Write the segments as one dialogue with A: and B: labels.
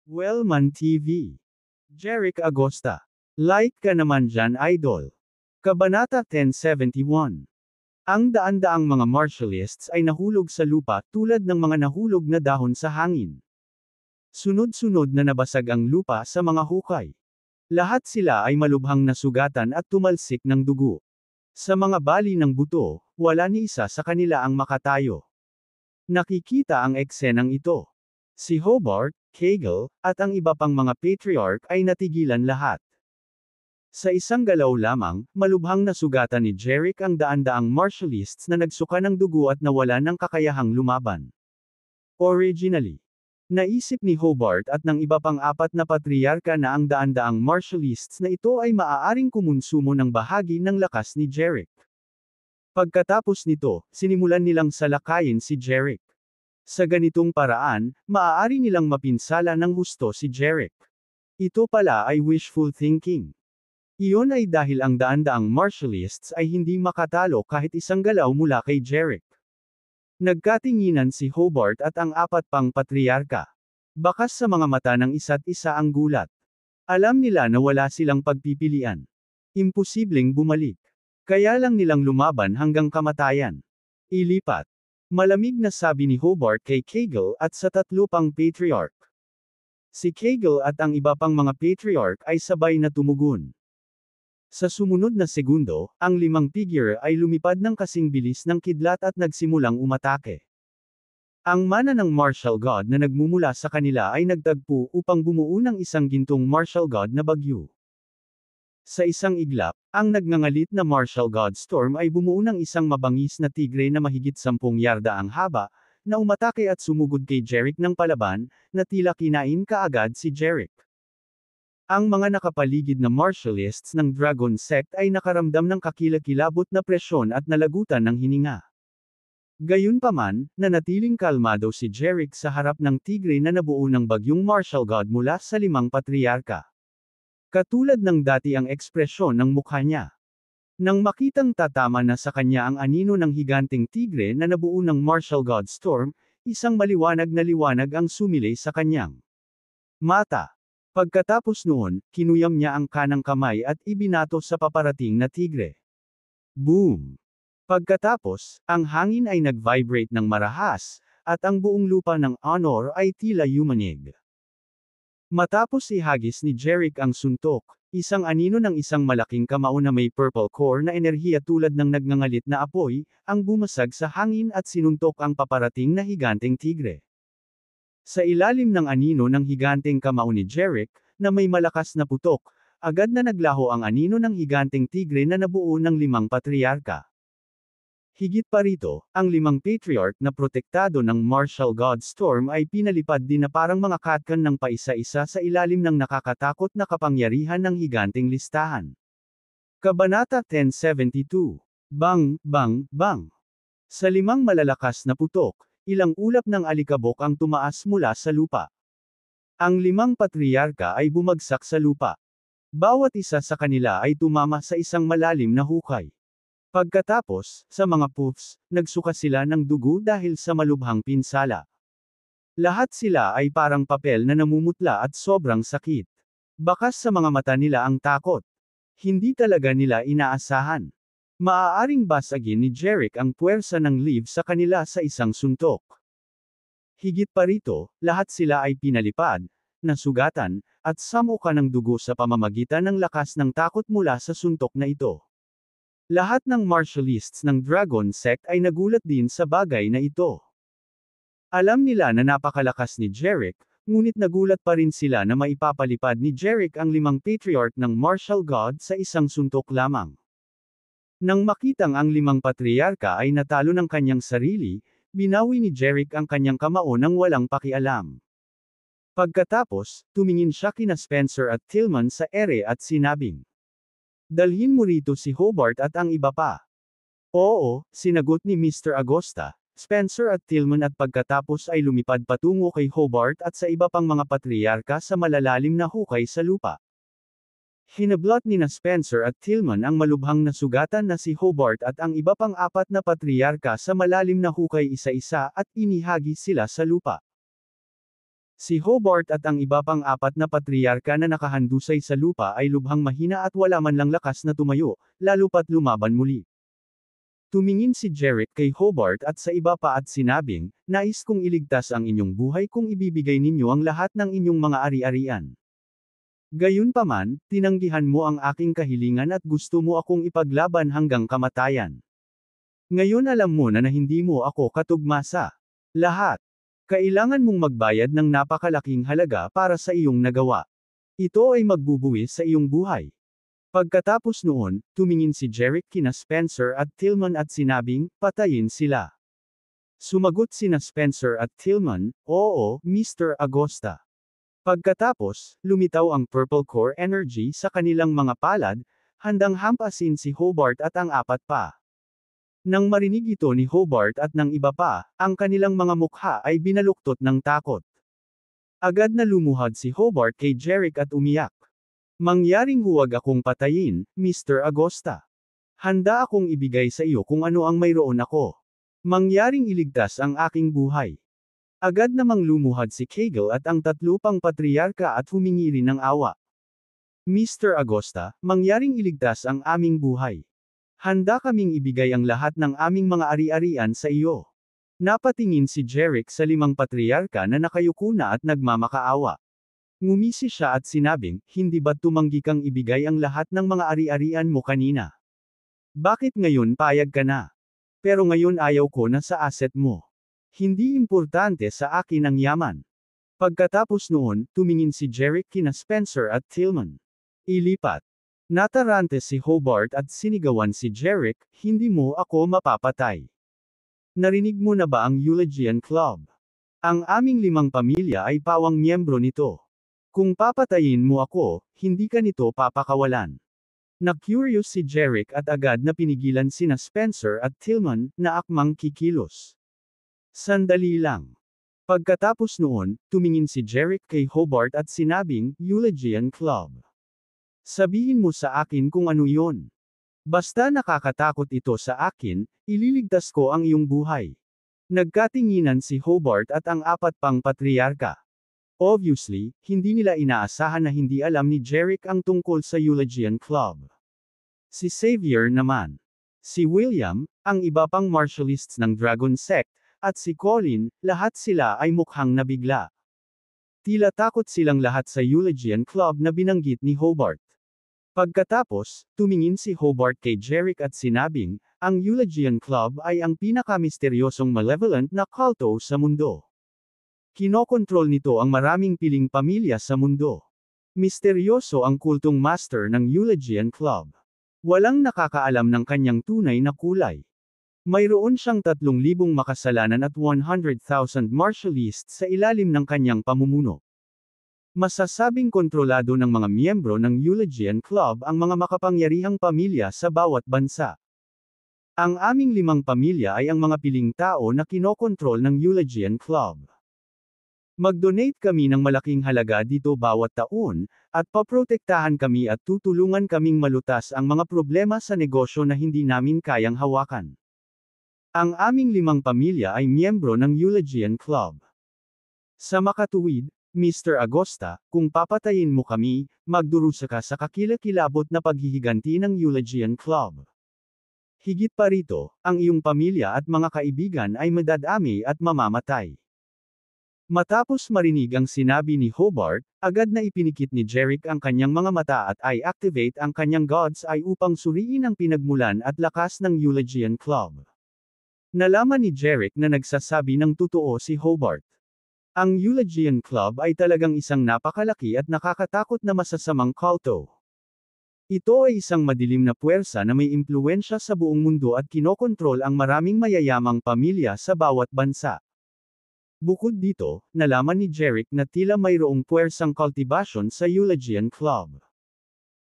A: Wellman TV. Jeric Agosta. Like ka naman dyan, idol. Kabanata 1071. Ang daan-daang mga martialists ay nahulog sa lupa tulad ng mga nahulog na dahon sa hangin. Sunod-sunod na nabasag ang lupa sa mga hukay. Lahat sila ay malubhang nasugatan at tumalsik ng dugo. Sa mga bali ng buto, wala ni isa sa kanila ang makatayo. Nakikita ang eksenang ito. Si Hobart, Kegel, at ang iba pang mga patriarch ay natigilan lahat. Sa isang galaw lamang, malubhang nasugatan ni Jeric ang daan-daang martialists na nagsuka ng dugo at nawala ng kakayahang lumaban. Originally, naisip ni Hobart at ng iba pang apat na patriarka na ang daan-daang martialists na ito ay maaaring kumonsumo ng bahagi ng lakas ni Jeric. Pagkatapos nito, sinimulan nilang salakayin si Jeric. Sa ganitong paraan, maaari nilang mapinsala ng husto si Jeric. Ito pala ay wishful thinking. Iyon ay dahil ang daan-daang martialists ay hindi makatalo kahit isang galaw mula kay Jeric. Nagkatinginan si Hobart at ang apat pang patriarka. Bakas sa mga mata ng isa't isa ang gulat. Alam nila na wala silang pagpipilian. Imposibleng bumalik. Kaya lang nilang lumaban hanggang kamatayan. Ilipat. Malamig na sabi ni Hobart kay Kegel at sa tatlo pang patriarch. Si Kegel at ang iba pang mga patriarch ay sabay na tumugon. Sa sumunod na segundo, ang limang figure ay lumipad ng kasing bilis ng kidlat at nagsimulang umatake. Ang mana ng martial god na nagmumula sa kanila ay nagtagpo upang bumuo ng isang gintong martial god na bagyo. Sa isang iglap, ang nagngangalit na martial god storm ay bumuo ng isang mabangis na tigre na mahigit 10 yarda ang haba, na umatake at sumugod kay Jeric ng palaban, na tila kinain kaagad si Jeric. Ang mga nakapaligid na martialists ng Dragon Sect ay nakaramdam ng kakilakilabot na presyon at nalagutan ng hininga. Gayunpaman, nanatiling kalmado si Jeric sa harap ng tigre na nabuo ng bagyong martial god mula sa limang patriarka. Katulad ng dati ang ekspresyon ng mukha niya. Nang makitang tatama na sa kanya ang anino ng higanteng tigre na nabuo ng martial god storm, isang maliwanag na liwanag ang sumilay sa kanyang mata. Pagkatapos noon, kinuyam niya ang kanang kamay at ibinato sa paparating na tigre. Boom! Pagkatapos, ang hangin ay nag-vibrate ng marahas, at ang buong lupa ng Honor ay tila yumanig. Matapos ihagis ni Jeric ang suntok, isang anino ng isang malaking kamao na may purple core na enerhiya tulad ng nagngangalit na apoy, ang bumasag sa hangin at sinuntok ang paparating na higanteng tigre. Sa ilalim ng anino ng higanteng kamao ni Jeric, na may malakas na putok, agad na naglaho ang anino ng higanteng tigre na nabuo ng limang patriarka. Higit pa rito, ang limang patriarch na protektado ng martial god storm ay pinalipad din na parang mga katkan ng paisa-isa sa ilalim ng nakakatakot na kapangyarihan ng higanteng listahan. Kabanata 1072. Bang, bang, bang. Sa limang malalakas na putok, ilang ulap ng alikabok ang tumaas mula sa lupa. Ang limang patriarka ay bumagsak sa lupa. Bawat isa sa kanila ay tumama sa isang malalim na hukay. Pagkatapos, sa mga puffs, nagsuka sila ng dugo dahil sa malubhang pinsala. Lahat sila ay parang papel na namumutla at sobrang sakit. Bakas sa mga mata nila ang takot. Hindi talaga nila inaasahan. Maaaring basagin ni Jeric ang puwersa ng Liv sa kanila sa isang suntok. Higit pa rito, lahat sila ay pinalipad, nasugatan, at samuka ng dugo sa pamamagitan ng lakas ng takot mula sa suntok na ito. Lahat ng martialists ng Dragon Sect ay nagulat din sa bagay na ito. Alam nila na napakalakas ni Jeric, ngunit nagulat pa rin sila na maipapalipad ni Jeric ang limang patriarch ng martial god sa isang suntok lamang. Nang makitang ang limang patriarka ay natalo ng kanyang sarili, binawi ni Jeric ang kanyang kamao nang walang pakialam. Pagkatapos, tumingin siya kina Spencer at Tillman sa ere at sinabing, "Dalhin mo rito si Hobart at ang iba pa." "Oo," sinagot ni Mr. Agosta, Spencer at Tillman at pagkatapos ay lumipad patungo kay Hobart at sa iba pang mga patriarka sa malalalim na hukay sa lupa. Hinablot ni na Spencer at Tillman ang malubhang nasugatan na si Hobart at ang iba pang apat na patriarka sa malalim na hukay isa-isa at inihagi sila sa lupa. Si Hobart at ang iba pang apat na patriarka na nakahandusay sa lupa ay lubhang mahina at wala man lang lakas na tumayo, lalo pat lumaban muli. Tumingin si Jeric kay Hobart at sa iba pa at sinabing, "Nais kong iligtas ang inyong buhay kung ibibigay ninyo ang lahat ng inyong mga ari-arian. Gayunpaman, tinanggihan mo ang aking kahilingan at gusto mo akong ipaglaban hanggang kamatayan. Ngayon alam mo na hindi mo ako katugmasa. Lahat. Kailangan mong magbayad ng napakalaking halaga para sa iyong nagawa. Ito ay magbubuwis sa iyong buhay." Pagkatapos noon, tumingin si Jeric kina Spencer at Tillman at sinabing, "Patayin sila." Sumagot sina Spencer at Tillman, "Oo, Mr. Agosta." Pagkatapos, lumitaw ang Purple Core Energy sa kanilang mga palad, handang hampasin si Hobart at ang apat pa. Nang marinig ito ni Hobart at ng iba pa, ang kanilang mga mukha ay binaluktot ng takot. Agad na lumuhad si Hobart kay Jeric at umiyak. "Mangyaring huwag akong patayin, Mr. Agosta. Handa akong ibigay sa iyo kung ano ang mayroon ako. Mangyaring iligtas ang aking buhay." Agad namang lumuhad si Kegel at ang tatlo pang patriarka at humingi rin ng awa. "Mr. Agosta, mangyaring iligtas ang aming buhay. Handa kaming ibigay ang lahat ng aming mga ari-arian sa iyo." Napatingin si Jeric sa limang patriarka na nakayuko na at nagmamakaawa. Ngumisi siya at sinabing, "Hindi ba't tumanggi kang ibigay ang lahat ng mga ari-arian mo kanina? Bakit ngayon payag ka na? Pero ngayon ayaw ko na sa asset mo. Hindi importante sa akin ang yaman." Pagkatapos noon, tumingin si Jeric kina Spencer at Tillman. Ilipat. Natarante si Hobart at sinigawan si Jeric, "Hindi mo ako mapapatay. Narinig mo na ba ang Eulogian Club? Ang aming limang pamilya ay pawang miyembro nito. Kung papatayin mo ako, hindi ka nito papakawalan." Na-curious si Jeric at agad na pinigilan sina Spencer at Tillman, na akmang kikilos. Sandali lang. Pagkatapos noon, tumingin si Jeric kay Hobart at sinabing, "Eulogian Club. Sabihin mo sa akin kung ano iyon. Basta nakakatakot ito sa akin, ililigtas ko ang iyong buhay." Nagkatinginan si Hobart at ang apat pang patriarka. Obviously, hindi nila inaasahan na hindi alam ni Jeric ang tungkol sa Eulogian Club. Si Xavier naman. Si William, ang iba pang martialists ng Dragon Sect, at si Colin, lahat sila ay mukhang nabigla. Tila takot silang lahat sa Eulogian Club na binanggit ni Hobart. Pagkatapos, tumingin si Hobart kay Jeric at sinabing, "Ang Eulogian Club ay ang pinakamisteryosong malevolent na kulto sa mundo. Kinokontrol nito ang maraming piling pamilya sa mundo. Misteryoso ang kultong master ng Eulogian Club. Walang nakakaalam ng kanyang tunay na kulay. Mayroon siyang 3,000 makasalanan at 100,000 martialists sa ilalim ng kanyang pamumuno. Masasabing kontrolado ng mga miyembro ng Eulogian Club ang mga makapangyarihang pamilya sa bawat bansa. Ang aming limang pamilya ay ang mga piling tao na kinokontrol ng Eulogian Club. Mag-donate kami ng malaking halaga dito bawat taon, at paprotektahan kami at tutulungan kaming malutas ang mga problema sa negosyo na hindi namin kayang hawakan. Ang aming limang pamilya ay miyembro ng Eulogian Club. Sa makatuwid, Mr. Agosta, kung papatayin mo kami, magdurusa ka sa kakilakilabot na paghihiganti ng Eulogian Club. Higit pa rito, ang iyong pamilya at mga kaibigan ay madadami at mamamatay." Matapos marinig ang sinabi ni Hobart, agad na ipinikit ni Jeric ang kanyang mga mata at i-activate ang kanyang God's Eye upang suriin ang pinagmulan at lakas ng Eulogian Club. Nalaman ni Jeric na nagsasabi ng totoo si Hobart. Ang Eulogian Club ay talagang isang napakalaki at nakakatakot na masasamang kulto. Ito ay isang madilim na puwersa na may impluwensya sa buong mundo at kinokontrol ang maraming mayayamang pamilya sa bawat bansa. Bukod dito, nalaman ni Jeric na tila mayroong puwersang cultivation sa Eulogian Club.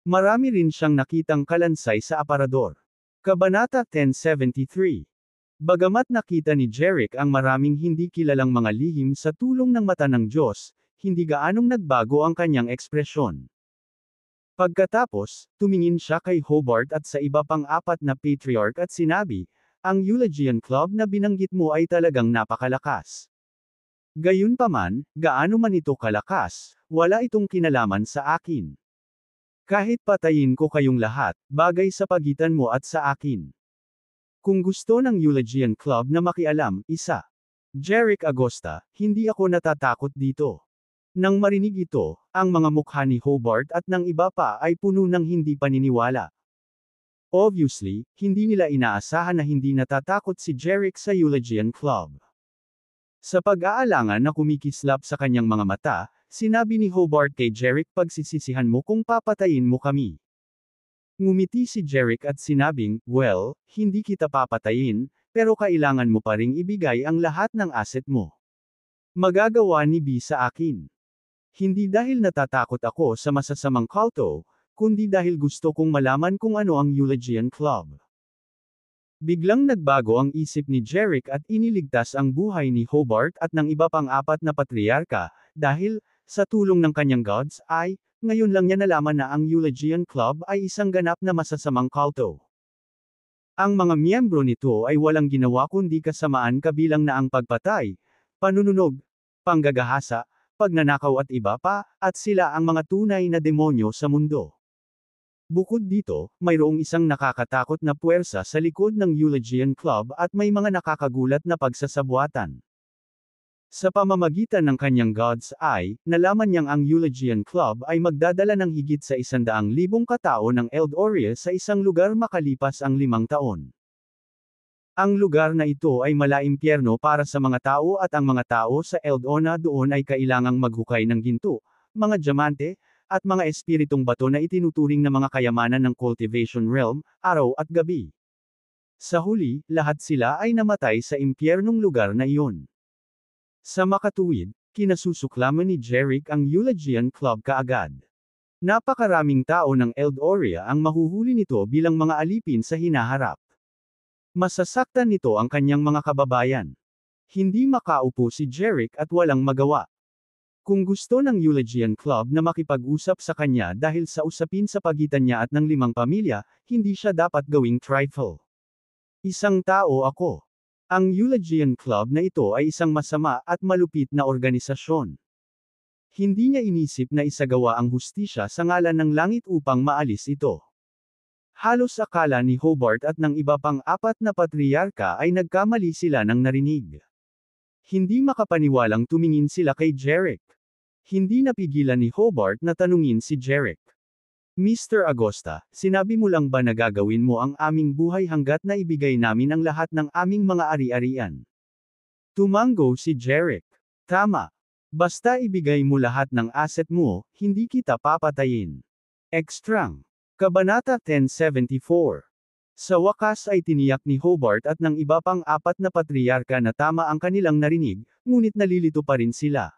A: Marami rin siyang nakitang kalansay sa aparador. Kabanata 1073. Bagamat nakita ni Jeric ang maraming hindi kilalang mga lihim sa tulong ng mata ng Diyos, hindi gaanong nagbago ang kanyang ekspresyon. Pagkatapos, tumingin siya kay Hobart at sa iba pang apat na patriarch at sinabi, "Ang Eulogian Club na binanggit mo ay talagang napakalakas. Gayunpaman, gaano man ito kalakas, wala itong kinalaman sa akin. Kahit patayin ko kayong lahat, bagay sa pagitan mo at sa akin. Kung gusto ng Eulogian Club na makialam, isa. Jeric Agosta, hindi ako natatakot dito. Nang marinig ito, ang mga mukha ni Hobart at ng iba pa ay puno ng hindi paniniwala. Obviously, hindi nila inaasahan na hindi natatakot si Jeric sa Eulogian Club. Sa pag-aalangan na kumikislap sa kanyang mga mata, sinabi ni Hobart kay Jeric, pagsisisihan mo kung papatayin mo kami. Ngumiti si Jeric at sinabing, well, hindi kita papatayin, pero kailangan mo pa ring ibigay ang lahat ng asset mo. Magagawa ni B sa akin. Hindi dahil natatakot ako sa masasamang kulto, kundi dahil gusto kong malaman kung ano ang Eulogian Club. Biglang nagbago ang isip ni Jeric at iniligtas ang buhay ni Hobart at ng iba pang apat na patriarka, dahil, sa tulong ng kanyang gods, ay, ngayon lang niya nalaman na ang Eulogian Club ay isang ganap na masasamang kulto. Ang mga miyembro nito ay walang ginawa kundi kasamaan kabilang na ang pagpatay, panununog, panggagahasa, pagnanakaw at iba pa, at sila ang mga tunay na demonyo sa mundo. Bukod dito, mayroong isang nakakatakot na puwersa sa likod ng Eulogian Club at may mga nakakagulat na pagsasabuatan. Sa pamamagitan ng kanyang God's Eye, nalaman niyang ang Eulogian Club ay magdadala ng higit sa 100,000 katao ng Eldoria sa isang lugar makalipas ang 5 taon. Ang lugar na ito ay malaimpyerno para sa mga tao at ang mga tao sa Eldona doon ay kailangang maghukay ng ginto, mga diamante, at mga espiritong bato na itinuturing na mga kayamanan ng cultivation realm, araw at gabi. Sa huli, lahat sila ay namatay sa impyernong lugar na iyon. Sa makatuwid, kinasusuklaman ni Jeric ang Eulogian Club kaagad. Napakaraming tao ng Eldoria ang mahuhuli nito bilang mga alipin sa hinaharap. Masasaktan nito ang kanyang mga kababayan. Hindi makaupo si Jeric at walang magawa. Kung gusto ng Eulogian Club na makipag-usap sa kanya dahil sa usapin sa pagitan niya at ng 5 pamilya, hindi siya dapat gawing trifle. Isang tao ako. Ang Eulogian Club na ito ay isang masama at malupit na organisasyon. Hindi niya inisip na isagawa ang hustisya sa ngalan ng langit upang maalis ito. Halos akala ni Hobart at ng iba pang 4 na patriarka ay nagkamali sila ng narinig. Hindi makapaniwalang tumingin sila kay Jeric. Hindi napigilan ni Hobart na tanungin si Jeric. Mr. Agosta, sinabi mo lang ba na gagawin mo ang aming buhay hanggat na ibigay namin ang lahat ng aming mga ari-arian? Tumango si Jeric. Tama. Basta ibigay mo lahat ng asset mo, hindi kita papatayin. Extrang. Kabanata 1074. Sa wakas ay tiniyak ni Hobart at ng iba pang 4 na patriarka na tama ang kanilang narinig, ngunit nalilito pa rin sila.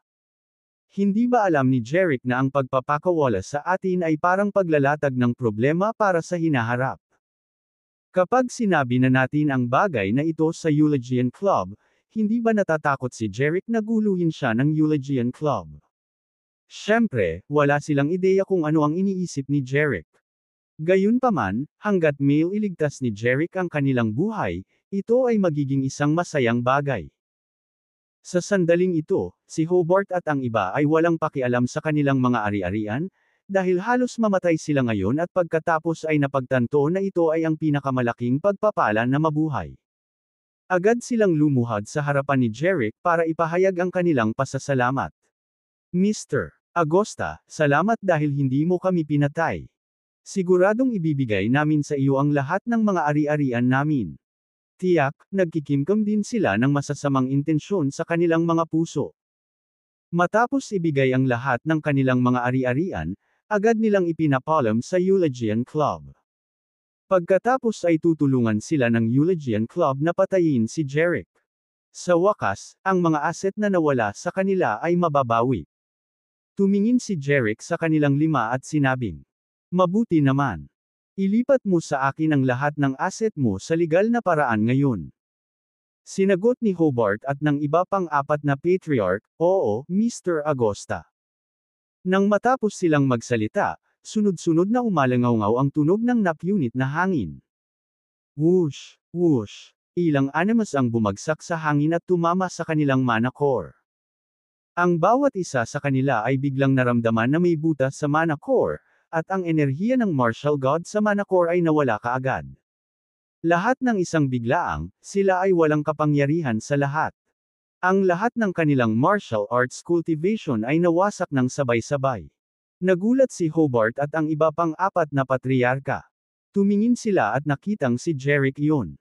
A: Hindi ba alam ni Jeric na ang pagpapakawala sa atin ay parang paglalatag ng problema para sa hinaharap? Kapag sinabi na natin ang bagay na ito sa Eulogian Club, hindi ba natatakot si Jeric na guluhin siya ng Eulogian Club? Siyempre, wala silang ideya kung ano ang iniisip ni Jeric. Gayunpaman, hanggat may iligtas ni Jeric ang kanilang buhay, ito ay magiging isang masayang bagay. Sa sandaling ito, si Hobart at ang iba ay walang pakialam sa kanilang mga ari-arian, dahil halos mamatay sila ngayon at pagkatapos ay napagtanto na ito ay ang pinakamalaking pagpapala na mabuhay. Agad silang lumuhad sa harapan ni Jeric para ipahayag ang kanilang pasasalamat. Mr. Agosta, salamat dahil hindi mo kami pinatay. Siguradong ibibigay namin sa iyo ang lahat ng mga ari-arian namin. Tiyak, nagkikimkim din sila ng masasamang intensyon sa kanilang mga puso. Matapos ibigay ang lahat ng kanilang mga ari-arian, agad nilang ipinapalam sa Eulogian Club. Pagkatapos ay tutulungan sila ng Eulogian Club na patayin si Jeric. Sa wakas, ang mga asset na nawala sa kanila ay mababawi. Tumingin si Jeric sa kanilang 5 at sinabing, mabuti naman. Ilipat mo sa akin ang lahat ng asset mo sa legal na paraan ngayon. Sinagot ni Hobart at ng iba pang 4 na patriarch, oo, Mr. Agosta. Nang matapos silang magsalita, sunod-sunod na umalangaw ang tunog ng napunit na hangin. Whoosh, whoosh. Ilang animas ang bumagsak sa hangin at tumama sa kanilang mana core. Ang bawat isa sa kanila ay biglang naramdaman na may butas sa mana core, at ang enerhiya ng martial god sa mana core ay nawala kaagad. Lahat ng isang biglaang, sila ay walang kapangyarihan sa lahat. Ang lahat ng kanilang martial arts cultivation ay nawasak ng sabay-sabay. Nagulat si Hobart at ang iba pang apat na patriarka. Tumingin sila at nakitang si Jerick iyon.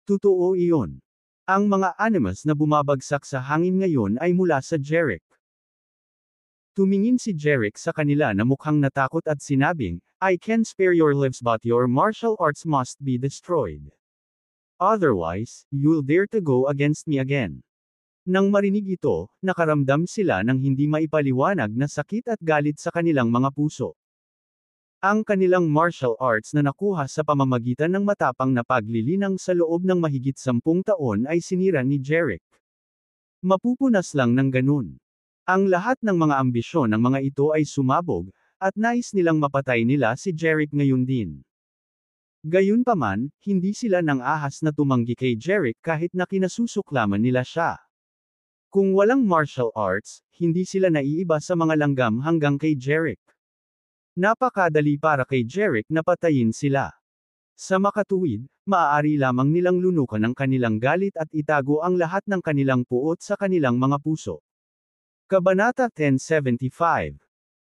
A: Totoo iyon. Ang mga animals na bumabagsak sa hangin ngayon ay mula sa Jerick. Tumingin si Jerick sa kanila na mukhang natakot at sinabing, I can spare your lives but your martial arts must be destroyed. Otherwise, you'll dare to go against me again. Nang marinig ito, nakaramdam sila ng hindi maipaliwanag na sakit at galit sa kanilang mga puso. Ang kanilang martial arts na nakuha sa pamamagitan ng matapang na paglilinang sa loob ng mahigit 10 taon ay sinira ni Jerick. Mapupunas lang ng ganun. Ang lahat ng mga ambisyon ng mga ito ay sumabog, at nais nilang mapatay nila si Jerick ngayon din. Gayunpaman, hindi sila nang ahas na tumanggi kay Jerick kahit na kinasusuklaman nila siya. Kung walang martial arts, hindi sila naiiba sa mga langgam hanggang kay Jerick. Napakadali para kay Jerick na patayin sila. Sa makatuwid, maaari lamang nilang lunukan ang kanilang galit at itago ang lahat ng kanilang puot sa kanilang mga puso. Kabanata 1075.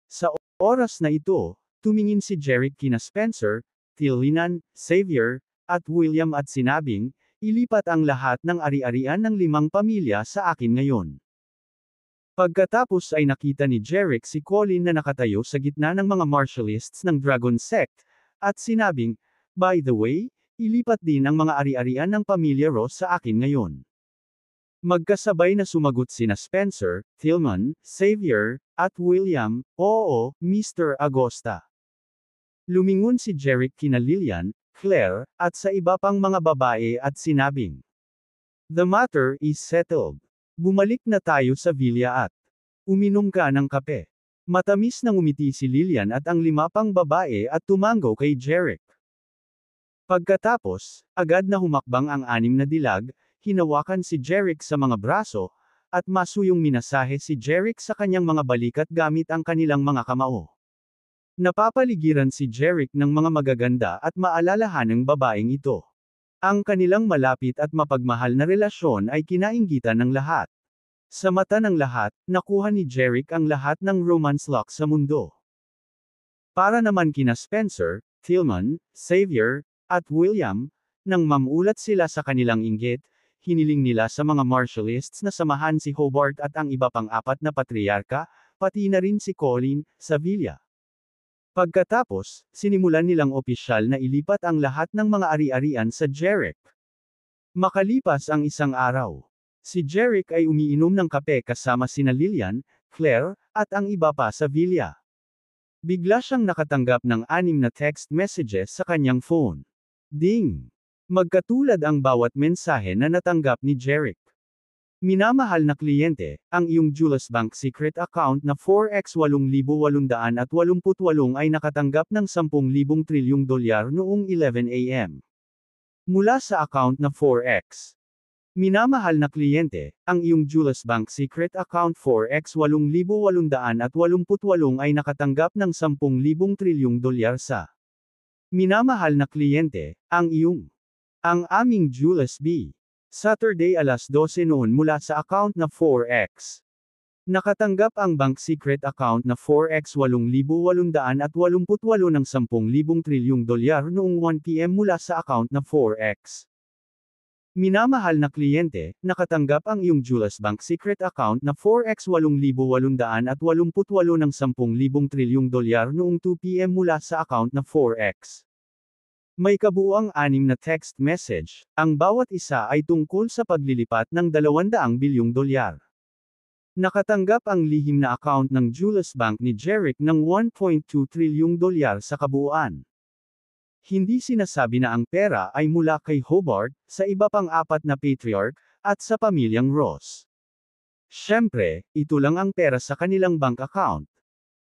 A: Sa oras na ito, tumingin si Jerick kina Spencer, Tilinan, Xavier, at William at sinabing, ilipat ang lahat ng ari-arian ng 5 pamilya sa akin ngayon. Pagkatapos ay nakita ni Jerick si Colin na nakatayo sa gitna ng mga martialists ng Dragon Sect, at sinabing, by the way, ilipat din ang mga ari-arian ng pamilya Ross sa akin ngayon. Magkasabay na sumagot sina Spencer, Tillman, Xavier, at William, oo, Mr. Agosta. Lumingon si Jerick kina Lillian, Claire, at sa iba pang mga babae at sinabing, the matter is settled. Bumalik na tayo sa villa at uminom ka ng kape. Matamis nang umiti si Lillian at ang 5 pang babae at tumango kay Jerick. Pagkatapos, agad na humakbang ang 6 na dilag, hinawakan si Jerick sa mga braso, at masuyong minasahe si Jerick sa kanyang mga balikat gamit ang kanilang mga kamao. Napapaligiran si Jerick ng mga magaganda at maalalahanang babaeng ito. Ang kanilang malapit at mapagmahal na relasyon ay kinainggitan ng lahat. Sa mata ng lahat, nakuha ni Jerick ang lahat ng romance luck sa mundo. Para naman kina Spencer, Tillman, Xavier, at William, nang mamulat sila sa kanilang inggit, hiniling nila sa mga martialists na samahan si Hobart at ang iba pang 4 na patriarka, pati na rin si Colin, sa villa. Pagkatapos, sinimulan nilang opisyal na ilipat ang lahat ng mga ari-arian sa Jerick. Makalipas ang isang araw, si Jerick ay umiinom ng kape kasama sina Lillian, Claire, at ang iba pa sa villa. Bigla siyang nakatanggap ng 6 na text messages sa kanyang phone. Ding! Magkatulad ang bawat mensahe na natanggap ni Jerick. Minamahal na kliyente, ang iyong Julius Bank secret account na 4x8,888 ay nakatanggap ng 10,000 trilyong dolyar noong 11 a.m. Mula sa account na 4x. Minamahal na kliyente, ang iyong Julius Bank secret account 4x8,888 ay nakatanggap ng 10,000 trilyong dolyar sa minamahal na kliyente, ang aming Julius B. Saturday alas 12 noon mula sa account na 4x. Nakatanggap ang bank secret account na 4x8,888 ng 10,000 trilyong dolyar noong 1 p.m. mula sa account na 4x. Minamahal na kliyente, nakatanggap ang iyong Julius Bank secret account na 4x8,888 ng 10,000 trilyong dolyar noong 2 p.m. mula sa account na 4x. May kabuuang 6 na text message, ang bawat isa ay tungkol sa paglilipat ng 200 bilyong dolyar. Nakatanggap ang lihim na account ng Julius Bank ni Jerick ng 1.2 trilyong dolyar sa kabuuan. Hindi sinasabi na ang pera ay mula kay Hobart, sa iba pang 4 na patriarch, at sa pamilyang Ross. Siyempre, ito lang ang pera sa kanilang bank account.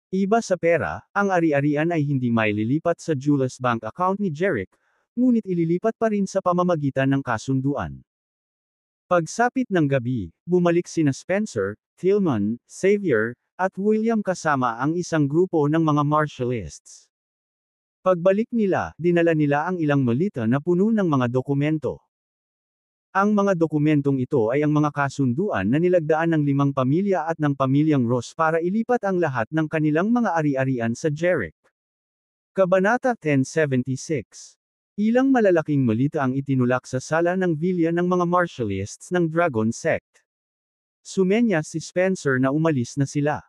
A: Iba sa pera, ang ari-arian ay hindi maililipat sa Julius Bank account ni Jerick, ngunit ililipat pa rin sa pamamagitan ng kasunduan. Pagsapit ng gabi, bumalik sina Spencer, Tillman, Xavier, at William kasama ang isang grupo ng mga martialists. Pagbalik nila, dinala nila ang ilang malita na puno ng mga dokumento. Ang mga dokumentong ito ay ang mga kasunduan na nilagdaan ng 5 pamilya at ng pamilyang Ross para ilipat ang lahat ng kanilang mga ari-arian sa Jericho. Kabanata 1076. Ilang malalaking malita ang itinulak sa sala ng villa ng mga martialists ng Dragon Sect. Sumenya si Spencer na umalis na sila.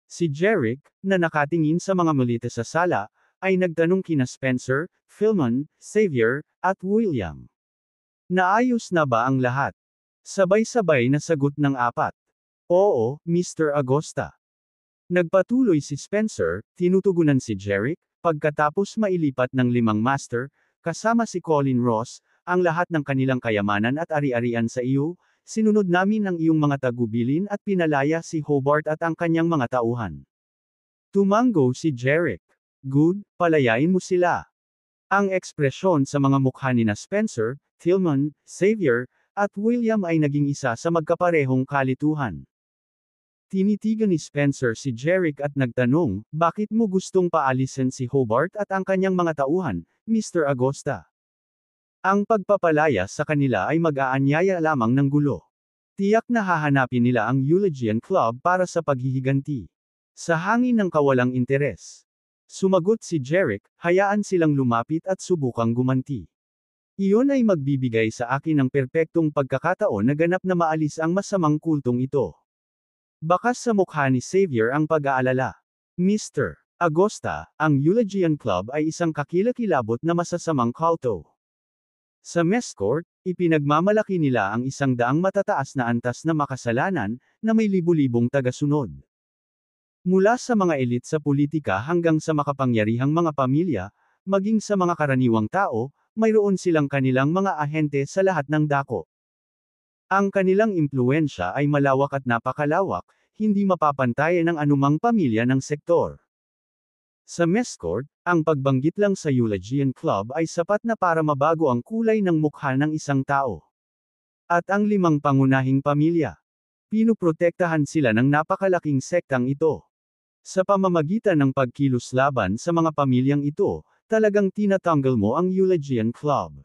A: Si Jericho, na nakatingin sa mga malita sa sala, ay nagtanong kina Spencer, Tillman, Xavier, at William. Naayos na ba ang lahat? Sabay-sabay na sagot ng apat. Oo, Mr. Agosta. Nagpatuloy si Spencer, tinutugunan si Jericho, pagkatapos mailipat ng 5 master, kasama si Colin Ross, ang lahat ng kanilang kayamanan at ari-arian sa iyo, sinunod namin ang iyong mga tagubilin at pinalaya si Hobart at ang kanyang mga tauhan. Tumango si Jericho. Good, palayain mo sila. Ang ekspresyon sa mga mukha ni Spencer, Tillman, Xavier, at William ay naging isa sa magkaparehong kalituhan. Tinitigan ni Spencer si Jericho at nagtanong, bakit mo gustong paalisin si Hobart at ang kanyang mga tauhan, Mr. Agosta? Ang pagpapalaya sa kanila ay mag-aanyaya lamang ng gulo. Tiyak na hahanapin nila ang Eulogian Club para sa paghihiganti. Sa hangin ng kawalang interes. Sumagot si Jericho, hayaan silang lumapit at subukang gumanti. Iyon ay magbibigay sa akin ng perpektong pagkakataon na ganap na maalis ang masamang kultong ito. Bakas sa mukha ni Xavier ang pag-aalala. Mr. Agosta, ang Eulogian Club ay isang kakilakilabot na masasamang kulto. Sa mess court, ipinagmamalaki nila ang 100 matataas na antas na makasalanan, na may libu-libong tagasunod. Mula sa mga elit sa politika hanggang sa makapangyarihang mga pamilya, maging sa mga karaniwang tao, mayroon silang kanilang mga ahente sa lahat ng dako. Ang kanilang impluwensya ay malawak at napakalawak, hindi mapapantayan ng anumang pamilya ng sektor. Sa mess court, ang pagbanggit lang sa Eulogian Club ay sapat na para mabago ang kulay ng mukha ng isang tao. At ang 5 pangunahing pamilya. Pinuprotektahan sila ng napakalaking sektang ito. Sa pamamagitan ng pagkilos laban sa mga pamilyang ito, talagang tinatanggal mo ang Eulogian Club.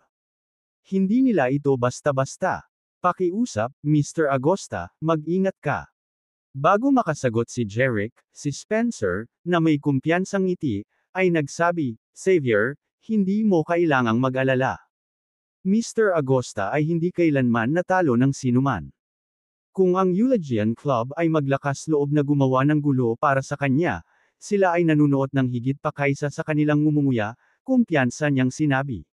A: Hindi nila ito basta-basta. Pakiusap, Mr. Agosta, mag-ingat ka. Bago makasagot si Jericho, si Spencer, na may kumpiyansang ngiti, ay nagsabi, Xavier, hindi mo kailangang mag-alala. Mr. Agosta ay hindi kailanman natalo ng sinuman. Kung ang Eulogian Club ay maglakas loob na gumawa ng gulo para sa kanya, sila ay nanunuot ng higit pa kaysa sa kanilang ngumunguya, kumpiyansa niyang sinabi.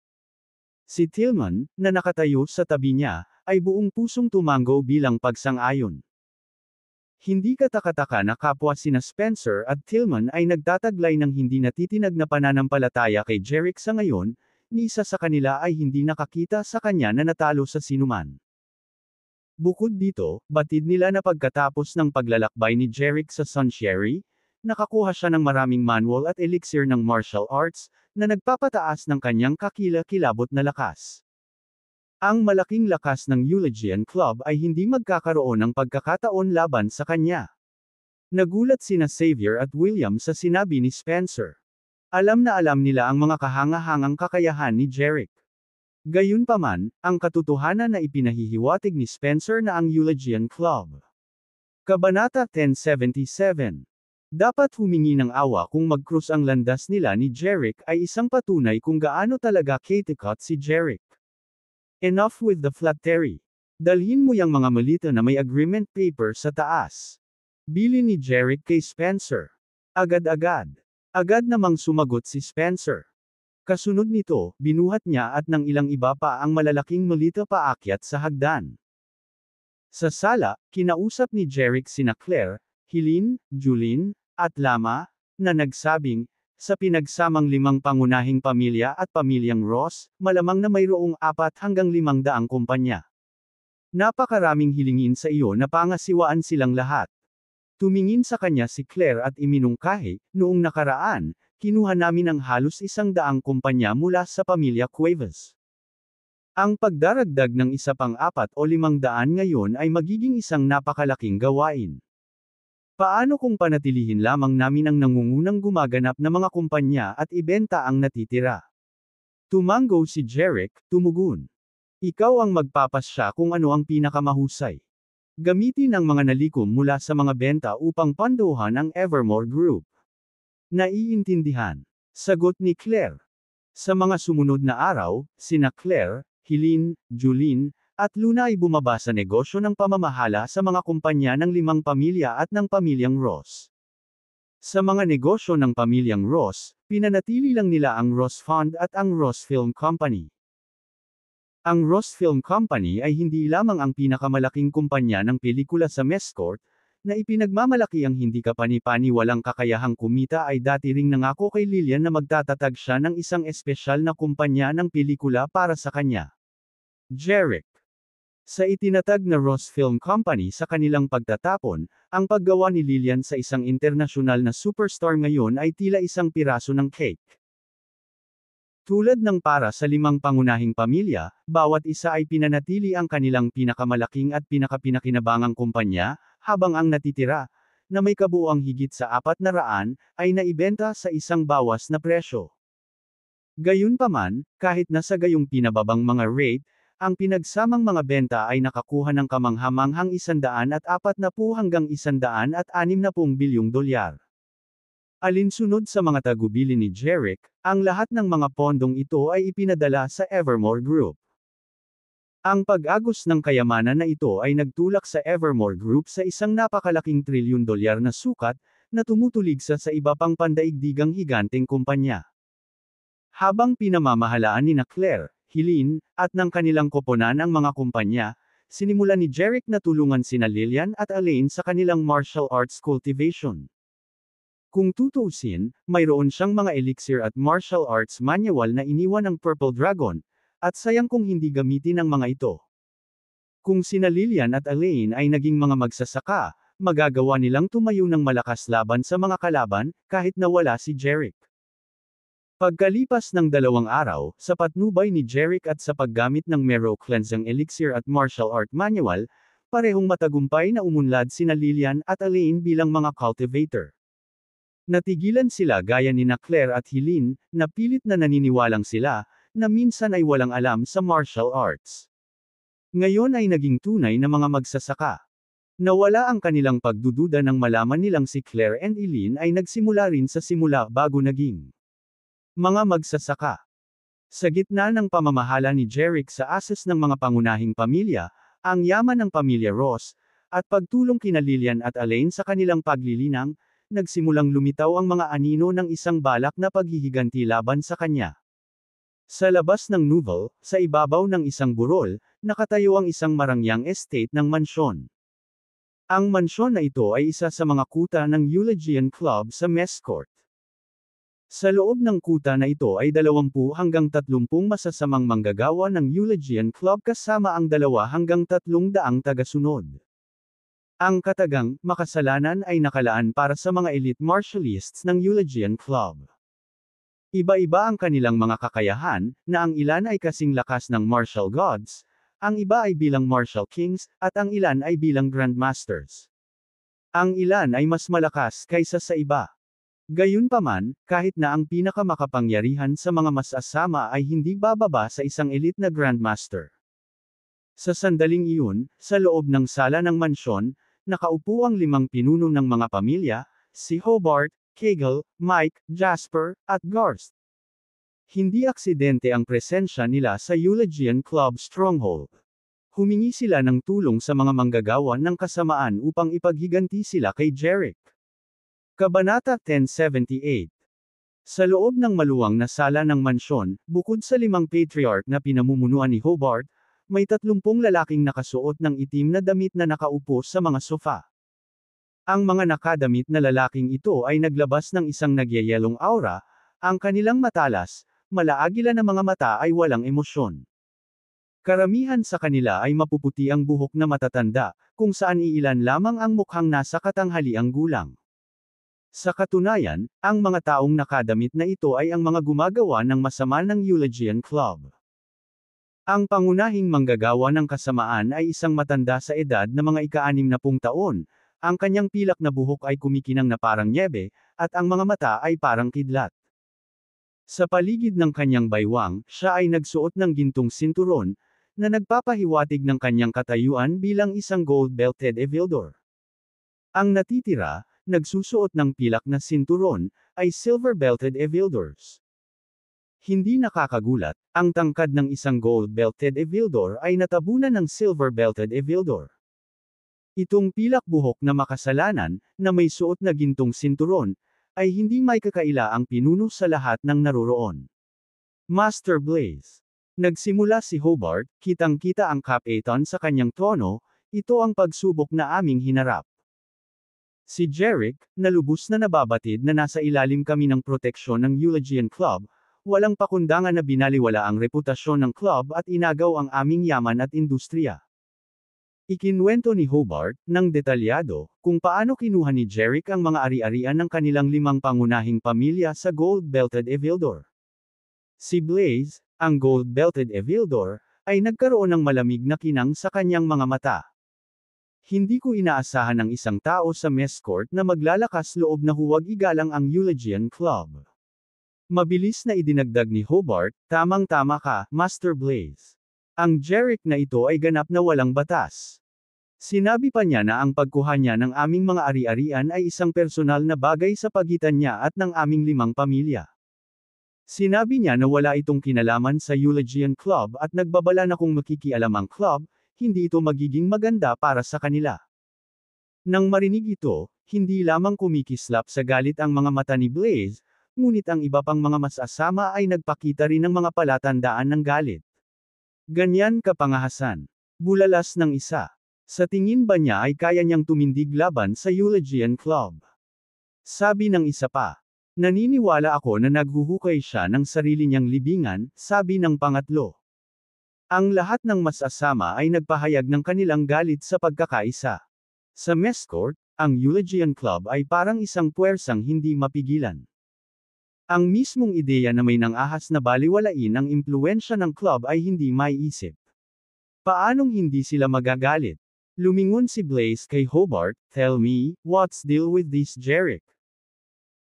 A: Si Tillman, na nakatayo sa tabi niya, ay buong pusong tumango bilang pagsang-ayon. Hindi katakataka na kapwa sina Spencer at Tillman ay nagtataglay ng hindi natitinag na pananampalataya kay Jericho sa ngayon, ni isa sa kanila ay hindi nakakita sa kanya na natalo sa sinuman. Bukod dito, batid nila na pagkatapos ng paglalakbay ni Jericho sa Sunshine, nakakuha siya ng maraming manual at elixir ng martial arts, na nagpapataas ng kanyang kakilakilabot na lakas. Ang malaking lakas ng Eulogian Club ay hindi magkakaroon ng pagkakataon laban sa kanya. Nagulat sina Xavier at William sa sinabi ni Spencer. Alam na alam nila ang mga kahangahangang kakayahan ni Jericho. Gayunpaman, ang katotohanan na ipinahihiwatig ni Spencer na ang Eulogian Club. Kabanata 1077. Dapat humingi ng awa kung mag-cross ang landas nila ni Jericho ay isang patunay kung gaano talaga katikot si Jericho. Enough with the flattery. Dalhin mo yang mga malita na may agreement paper sa taas. Bili ni Jericho kay Spencer. Agad-agad. Agad namang sumagot si Spencer. Kasunod nito, binuhat niya at ng ilang iba pa ang malalaking malita paakyat sa hagdan. Sa sala, kinausap ni Jericho sina Claire, Helene, Julene, at Lama, na nagsabing, sa pinagsamang 5 pangunahing pamilya at pamilyang Ross, malamang na mayroong 4 hanggang 500 kumpanya. Napakaraming hilingin sa iyo na pangasiwaan silang lahat. Tumingin sa kanya si Claire at iminungkahi, noong nakaraan, kinuha namin ang halos 100 kumpanya mula sa pamilya Cuevas. Ang pagdaragdag ng isa pang 4 o 500 ngayon ay magiging isang napakalaking gawain. Paano kung panatilihin lamang namin ang nangungunang gumaganap na mga kumpanya at ibenta ang natitira? Tumango si Jeric, tumugon. Ikaw ang magpapasya kung ano ang pinakamahusay. Gamitin ang mga nalikom mula sa mga benta upang panduhan ang Evermore Group. Naiintindihan. Sagot ni Claire. Sa mga sumunod na araw, sina Claire, Helene, Julene, at Luna ay bumaba sa negosyo ng pamamahala sa mga kumpanya ng 5 pamilya at ng pamilyang Ross. Sa mga negosyo ng pamilyang Ross, pinanatili lang nila ang Ross Fund at ang Ross Film Company. Ang Ross Film Company ay hindi lamang ang pinakamalaking kumpanya ng pelikula sa Mescourt, na ipinagmamalaki ang hindi kapani-paniwalang kakayahang kumita ay dati ring nangako kay Lillian na magtatatag siya ng isang espesyal na kumpanya ng pelikula para sa kanya. Jeric. Sa itinatag na Ross Film Company sa kanilang pagtatapon, ang paggawa ni Lillian sa isang internasyonal na superstar ngayon ay tila isang piraso ng cake. Tulad ng para sa 5 pangunahing pamilya, bawat isa ay pinanatili ang kanilang pinakamalaking at pinakapinakinabangang kumpanya, habang ang natitira, na may kabuuang higit sa 400, ay naibenta sa isang bawas na presyo. Gayunpaman, kahit nasa gayong pinababang mga rate, ang pinagsamang mga benta ay nakakuha ng kamanghamanghang 140 hanggang 160 bilyong dolyar. Alinsunod sa mga tagubilin ni Jeric, ang lahat ng mga pondong ito ay ipinadala sa Evermore Group. Ang pag-agos ng kayamanan na ito ay nagtulak sa Evermore Group sa isang napakalaking $1 trilyon na sukat, na tumutuligsa sa iba pang pandaigdigang higanteng kumpanya. Habang pinamamahalaan ni Claire, Helene, at ng kanilang koponan ang mga kumpanya, sinimulan ni Jeric na tulungan sina Lillian at Elaine sa kanilang martial arts cultivation. Kung tutuusin, mayroon siyang mga elixir at martial arts manual na iniwan ng Purple Dragon, at sayang kung hindi gamitin ang mga ito. Kung sina Lillian at Elaine ay naging mga magsasaka, magagawa nilang tumayo ng malakas laban sa mga kalaban, kahit na wala si Jeric. Pagkalipas ng 2 araw, sa patnubay ni Jeric at sa paggamit ng Mero Cleansing Elixir at Martial Art Manual, parehong matagumpay na umunlad sina Lillian at Elaine bilang mga cultivator. Natigilan sila gaya ni Claire at Helene, na pilit na naniniwalang sila, na minsan ay walang alam sa martial arts. Ngayon ay naging tunay na mga magsasaka. Nawala ang kanilang pagdududa nang malaman nilang si Claire and Helene ay nagsimula rin sa simula bago naging mga magsasaka. Sa gitna ng pamamahala ni Jeric sa asas ng mga pangunahing pamilya, ang yaman ng pamilya Ross, at pagtulong kina Lillian at Elaine sa kanilang paglilinang, nagsimulang lumitaw ang mga anino ng isang balak na paghihiganti laban sa kanya. Sa labas ng Nouvelle, sa ibabaw ng isang burol, nakatayo ang isang marangyang estate ng mansyon. Ang mansyon na ito ay isa sa mga kuta ng Eulogian Club sa Mescourt. Sa loob ng kuta na ito ay 20 hanggang 30 masasamang manggagawa ng Eulogian Club kasama ang 2 hanggang 300 tagasunod. Ang katagang makasalanan ay nakalaan para sa mga elite martialists ng Eulogian Club. Iba-iba ang kanilang mga kakayahan, na ang ilan ay kasing lakas ng martial gods, ang iba ay bilang martial kings, at ang ilan ay bilang grandmasters. Ang ilan ay mas malakas kaysa sa iba. Gayunpaman, kahit na ang pinakamakapangyarihan sa mga masasama ay hindi bababa sa isang elite na grandmaster. Sa sandaling iyon, sa loob ng sala ng mansyon, nakaupo ang 5 pinuno ng mga pamilya, si Hobart, Kegel, Mike, Jasper, at Garst. Hindi aksidente ang presensya nila sa Eulogian Club Stronghold. Humingi sila ng tulong sa mga manggagawa ng kasamaan upang ipaghiganti sila kay Jeric. Kabanata 1078. Sa loob ng maluwang na sala ng mansyon, bukod sa 5 patriarch na pinamumunuan ni Hobart, may 30 lalaking nakasuot ng itim na damit na nakaupo sa mga sofa. Ang mga nakadamit na lalaking ito ay naglabas ng isang nagyayelong aura, ang kanilang matalas, malaagila na mga mata ay walang emosyon. Karamihan sa kanila ay mapuputi ang buhok na matatanda, kung saan iilan lamang ang mukhang nasa katanghaliang gulang. Sa katunayan, ang mga taong nakadamit na ito ay ang mga gumagawa ng masama ng Eulogian Club. Ang pangunahing manggagawa ng kasamaan ay isang matanda sa edad na mga ika-60 taon. Ang kanyang pilak na buhok ay kumikinang na parang nyebe, at ang mga mata ay parang kidlat. Sa paligid ng kanyang baywang, siya ay nagsuot ng gintong sinturon, na nagpapahiwatig ng kanyang katayuan bilang isang gold-belted Evildor. Ang natitira, nagsusuot ng pilak na sinturon, ay silver-belted Evildors. Hindi nakakagulat, ang tangkad ng isang gold-belted Evildor ay natabunan ng silver-belted Evildor. Itong pilak buhok na makasalanan, na may suot na gintong sinturon, ay hindi may kakaila ang pinuno sa lahat ng naroroon. Master Blaze. Nagsimula si Hobart, kitang-kita ang Cap-A-Ton sa kanyang tono, ito ang pagsubok na aming hinarap. Si Jerick, na lubos na nababatid na nasa ilalim kami ng proteksyon ng Eulogian Club, walang pakundangan na binaliwala ang reputasyon ng club at inagaw ang aming yaman at industriya. Ikinwento ni Hobart, ng detalyado, kung paano kinuha ni Jerick ang mga ari-arian ng kanilang 5 pangunahing pamilya sa gold-belted Evildor. Si Blaze, ang gold-belted Evildor, ay nagkaroon ng malamig na kinang sa kanyang mga mata. Hindi ko inaasahan ng isang tao sa mess court na maglalakas loob na huwag igalang ang Eulogian Club. Mabilis na idinagdag ni Hobart, tamang-tama ka, Master Blaze. Ang Jerick na ito ay ganap na walang batas. Sinabi pa niya na ang pagkuha niya ng aming mga ari-arian ay isang personal na bagay sa pagitan niya at ng aming 5 pamilya. Sinabi niya na wala itong kinalaman sa Eulogian Club at nagbabala na kung makikialam ang club, hindi ito magiging maganda para sa kanila. Nang marinig ito, hindi lamang kumikislap sa galit ang mga mata ni Blaze, ngunit ang iba pang mga masasama ay nagpakita rin ng mga palatandaan ng galit. Ganyan kapangahasan. Bulalas ng isa. Sa tingin ba niya ay kaya niyang tumindig laban sa Eulogian Club? Sabi ng isa pa. Naniniwala ako na naghuhukay siya ng sarili niyang libingan, sabi ng pangatlo. Ang lahat ng masasama ay nagpahayag ng kanilang galit sa pagkakaisa. Sa mess court, ang Eulogian Club ay parang isang puwersang hindi mapigilan. Ang mismong ideya na may nang-ahas na baliwalain ang impluwensya ng club ay hindi maiisip. Paanong hindi sila magagalit? Lumingon si Blaze kay Hobart, tell me, what's deal with this Jerick?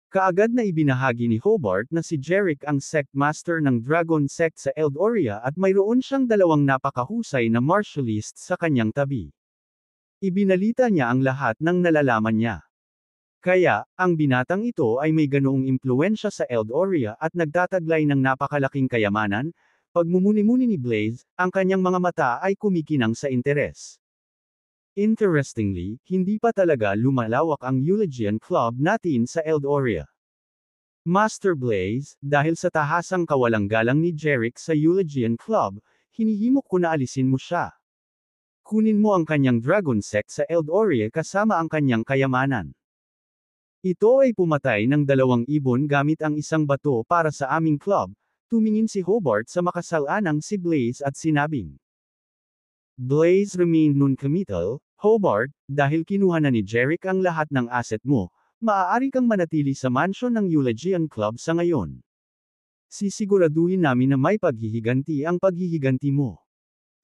A: Kaagad na ibinahagi ni Hobart na si Jerick ang sect master ng Dragon Sect sa Eldoria at mayroon siyang 2 napakahusay na martialist sa kanyang tabi. Ibinalita niya ang lahat ng nalalaman niya. Kaya, ang binatang ito ay may ganoong impluwensya sa Eldoria at nagtataglay ng napakalaking kayamanan, pagmumuni-muni ni Blaze, ang kanyang mga mata ay kumikinang sa interes. Interestingly, hindi pa talaga lumalawak ang Eulogian Club natin sa Eldoria. Master Blaze, dahil sa tahasang kawalang galang ni Jerick sa Eulogian Club, hinihimok ko na alisin mo siya. Kunin mo ang kanyang Dragon Sect sa Eldoria kasama ang kanyang kayamanan. Ito ay pumatay ng 2 ibon gamit ang isang bato para sa aming club, tumingin si Hobart sa makasalanang si Blaze at sinabing. Blaze remained non-committal, Hobart, dahil kinuha na ni Jerick ang lahat ng asset mo, maaari kang manatili sa mansion ng Eulogian Club sa ngayon. Sisiguraduhin namin na may paghihiganti ang paghihiganti mo.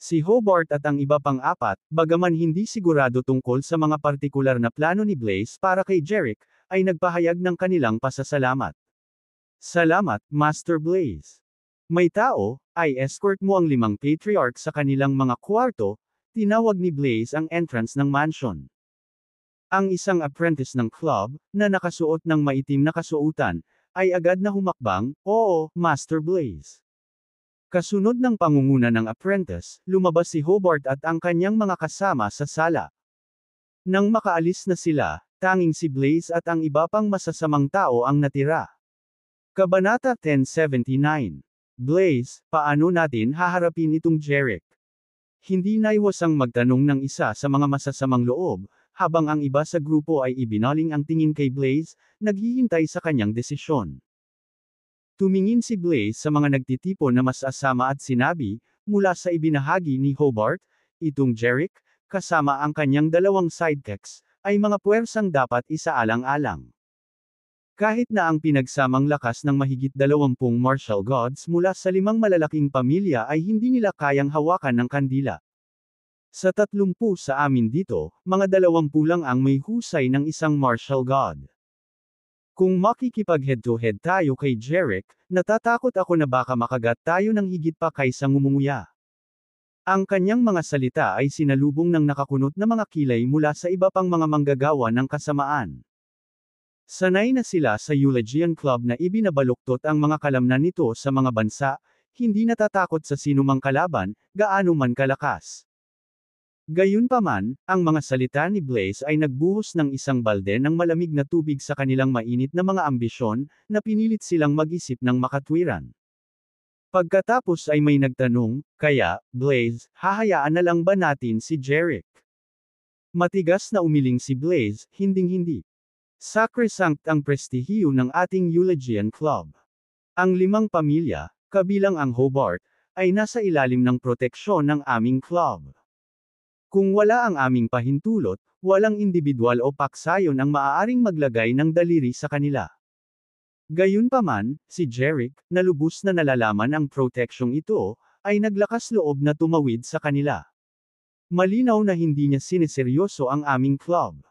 A: Si Hobart at ang iba pang 4, bagaman hindi sigurado tungkol sa mga partikular na plano ni Blaze para kay Jerick, ay nagpahayag ng kanilang pasasalamat. Salamat, Master Blaze. May tao, ay escort mo ang 5 patriarch sa kanilang mga kwarto, tinawag ni Blaze ang entrance ng mansion. Ang isang apprentice ng club, na nakasuot ng maitim na kasuotan, ay agad na humakbang, oo, Master Blaze. Kasunod ng pangunguna ng apprentice, lumabas si Hobart at ang kanyang mga kasama sa sala. Nang makaalis na sila, tanging si Blaze at ang iba pang masasamang tao ang natira. Kabanata 1079. Blaze, paano natin haharapin itong Jerick? Hindi naiwasang magtanong ng isa sa mga masasamang loob, habang ang iba sa grupo ay ibinaling ang tingin kay Blaze, naghihintay sa kanyang desisyon. Tumingin si Blaze sa mga nagtitipon na masasama at sinabi, mula sa ibinahagi ni Hobart, itong Jerick, kasama ang kanyang 2 sidekicks, ay mga puwersang dapat isaalang-alang. Kahit na ang pinagsamang lakas ng mahigit 20 martial gods mula sa 5 malalaking pamilya ay hindi nila kayang hawakan ng kandila. Sa 30 sa amin dito, mga 20 lang ang may husay ng isang martial god. Kung makikipag head-to-head tayo kay Jerick, natatakot ako na baka makagat tayo ng higit pa kaysa ngumunguya. Ang kanyang mga salita ay sinalubong ng nakakunot na mga kilay mula sa iba pang mga manggagawa ng kasamaan. Sanay na sila sa Eulogian Club na ibinabaluktot ang mga kalamnan nito sa mga bansa, hindi natatakot sa sinumang kalaban, gaano man kalakas. Gayunpaman, ang mga salita ni Blaze ay nagbuhos ng isang balde ng malamig na tubig sa kanilang mainit na mga ambisyon, na pinilit silang mag-isip ng makatwiran. Pagkatapos ay may nagtanong, kaya, Blaze, hahayaan na lang ba natin si Jerick? Matigas na umiling si Blaze, hinding-hindi. Sacrosanct ang prestihiyo ng ating Eulogian Club. Ang 5 pamilya, kabilang ang Hobart, ay nasa ilalim ng proteksyon ng aming club. Kung wala ang aming pahintulot, walang individual o paksayon ang maaaring maglagay ng daliri sa kanila. Gayunpaman, si Jerick, na lubos na nalalaman ang proteksyong ito, ay naglakas loob na tumawid sa kanila. Malinaw na hindi niya sineseryoso ang aming club.